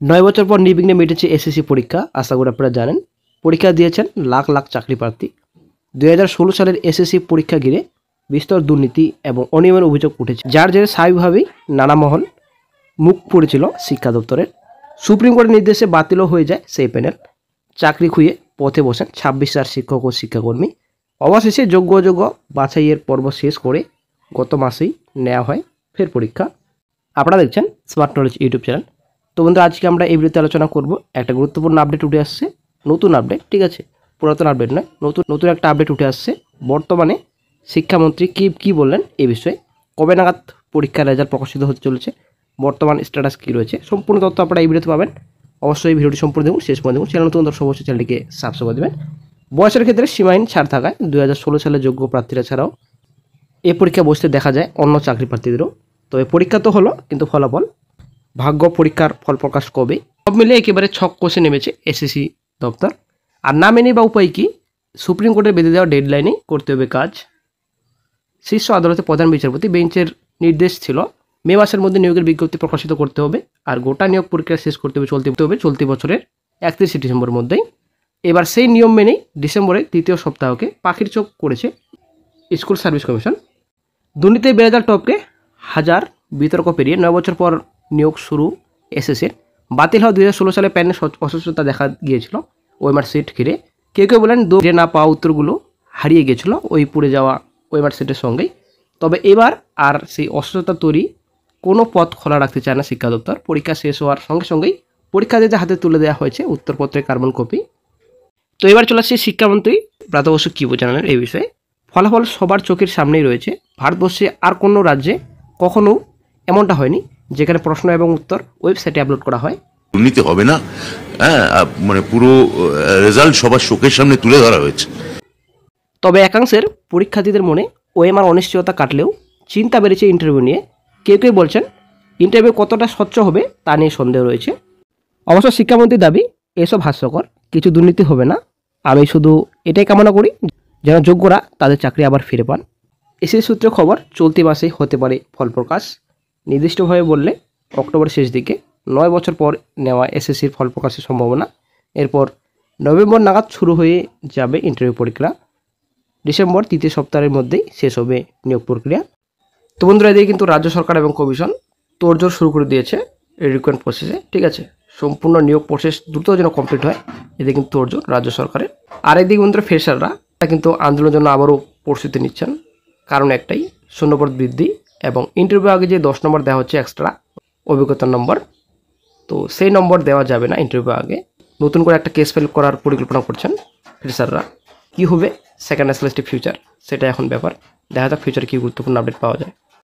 9 বছর পর নির্বিঘ্নে মিটেছে এসএসসি পরীক্ষা। আশা করি আপনারা জানেন, পরীক্ষা দিয়েছেন লাখ লাখ চাকরি প্রার্থী। 2016 সালের এসএসসি পরীক্ষা ঘিরে বিস্তর দুর্নীতি এবং অনিয়মের অভিযোগ উঠেছে, যার জেরে স্বাভাবিকভাবেই নানা মহল মুখ পুড়েছিল শিক্ষা দপ্তরের। সুপ্রিম কোর্টের নির্দেশে বাতিলও হয়ে যায় সেই প্যানেল। চাকরি খুঁয়ে পথে বসেন 26,000 শিক্ষক ও শিক্ষাকর্মী। অবশেষে যোগ্য অযোগ্য বাছাইয়ের পর্ব শেষ করে গত মাসেই নেওয়া হয় ফের পরীক্ষা। আপনারা দেখছেন স্মার্ট নলেজ ইউটিউব চ্যানেল। তো বন্ধুরা, আজকে আমরা এই ভিডিওতে আলোচনা করব একটা গুরুত্বপূর্ণ আপডেট উঠে আসছে, নতুন আপডেট, ঠিক আছে, পুরাতন আপডেট নয়, নতুন একটা আপডেট উঠে আসছে। বর্তমানে শিক্ষামন্ত্রী কি বললেন এই বিষয়ে, কবে নাগাদ পরীক্ষার রেজাল্ট প্রকাশিত হতে চলেছে, বর্তমান স্ট্যাটাস কী রয়েছে, সম্পূর্ণ তথ্য আপনারা এই ভিডিওতে পাবেন। অবশ্যই ভিডিওটি সম্পূর্ণ দেখুন, শেষ পর্যন্ত দেখুন। চ্যানেল নতুন দর্শক অবশ্যই চ্যানেলটিকে সাবস্ক্রাইব করে দেবেন। বয়সের ক্ষেত্রে সীমাহীন ছাড় থাকায় 2016 সালে যোগ্য প্রার্থীরা ছাড়াও এই পরীক্ষা বসতে দেখা যায় অন্য চাকরি প্রার্থীদেরও। তবে পরীক্ষা তো হলো, কিন্তু ফলাফল, ভাগ্য পরীক্ষার ফল প্রকাশ কবে, সব মিলে একেবারে ছক কষে নেমেছে এসএসসি দপ্তর। আর না মেনে বা উপায় কি, সুপ্রিম কোর্টের বেঁধে দেওয়া ডেডলাইনে করতে হবে কাজ। শীর্ষ আদালতের প্রধান বিচারপতি বেঞ্চের নির্দেশ ছিল মে মাসের মধ্যে নিয়োগের বিজ্ঞপ্তি প্রকাশিত করতে হবে, আর গোটা নিয়োগ প্রক্রিয়া শেষ করতে হবে চলতি বছরের 31 ডিসেম্বরের মধ্যেই। এবার সেই নিয়ম মেনেই ডিসেম্বরের তৃতীয় সপ্তাহকে পাখির চোখ করেছে স্কুল সার্ভিস কমিশন। দুর্নীতির বেড়ে যাওয়ার টপকে হাজার বিতর্ক পেরিয়ে 9 বছর পর নিয়োগ শুরু এসএসসির। বাতিল হওয়া 2016 সালে প্যানের অসুস্থতা দেখা গিয়েছিল ওএমআর সিট ঘিরে। কেউ বলেন দৌড়ে না পাওয়া উত্তরগুলো হারিয়ে গিয়েছিল ওই পুড়ে যাওয়া ওএমআর সিটের সঙ্গেই। তবে এবার আর সেই অসুস্থতা তৈরি কোনো পথ খোলা রাখতে চায় না শিক্ষা দপ্তর। পরীক্ষা শেষ হওয়ার সঙ্গে সঙ্গেই পরীক্ষার্থীদের হাতে তুলে দেওয়া হয়েছে উত্তরপত্রের কার্বন কপি। তো এবার চলে আসছে শিক্ষামন্ত্রী ব্রাত্য বসু কী জানালেন এই বিষয়ে। ফলাফল সবার চোখের সামনেই রয়েছে। ভারতবর্ষে আর কোনো রাজ্যে কখনো এমনটা হয়নি যেখানে প্রশ্ন এবং উত্তর ওয়েবসাইটে আপলোড করা হয়। দুর্নীতি হবে না, মানে পুরো রেজাল্ট সবার চোখের সামনে তুলে ধরা হয়েছে। তবে একাংশের পরীক্ষার্থীদের মনে ওএমআর অনিশ্চয়তা কাটলেও চিন্তা বেড়েছে ইন্টারভিউ নিয়ে। কেউ বলছেন ইন্টারভিউ কতটা স্বচ্ছ হবে তা নিয়ে সন্দেহ রয়েছে। অবশ্য শিক্ষামন্ত্রীর দাবি এসব হাস্যকর, কিছু দুর্নীতি হবে না। আমি শুধু এটাই কামনা করি যেন যোগ্যরা তাদের চাকরি আবার ফিরে পান। এসএসসি সূত্রে খবর, চলতি মাসেই হতে পারে ফল প্রকাশ। নির্দিষ্টভাবে বললে অক্টোবর শেষ দিকে 9 বছর পর নেওয়া এসএসসির ফল প্রকাশের সম্ভাবনা। এরপর নভেম্বর নাগাদ শুরু হয়ে যাবে ইন্টারভিউ পরীক্ষা। ডিসেম্বর তৃতীয় সপ্তাহের মধ্যেই শেষ হবে নিয়োগ প্রক্রিয়া। তো বন্ধুরা, এদিকে কিন্তু রাজ্য সরকার এবং কমিশন তোড়জোড় শুরু করে দিয়েছে রিক্রুটমেন্ট প্রসেসে, ঠিক আছে। সম্পূর্ণ নিয়োগ প্রসেস দ্রুত যেন কমপ্লিট হয়, এদিকে কিন্তু তোড়জোড় রাজ্য সরকারের। আর একদিকে বন্ধুরা ফ্রেশাররা কিন্তু আন্দোলনের জন্য আবারও প্রস্তুতি নিচ্ছেন। কারণ একটাই, শূন্যপদ বৃদ্ধি এবং ইন্টারভিউ আগে যে 10 নম্বর দেওয়া হচ্ছে এক্সট্রা অভিজ্ঞতার নম্বর, তো সেই নম্বর দেওয়া যাবে না ইন্টারভিউ আগে। নতুন করে একটা কেস ফাইল করার পরিকল্পনা করছেন ফ্রেশাররা। কী হবে সেকেন্ড এসএলএসটি ফিউচার, সেটা এখন ব্যাপার। দেখা যাক ফিউচারে কী গুরুত্বপূর্ণ আপডেট পাওয়া যায়।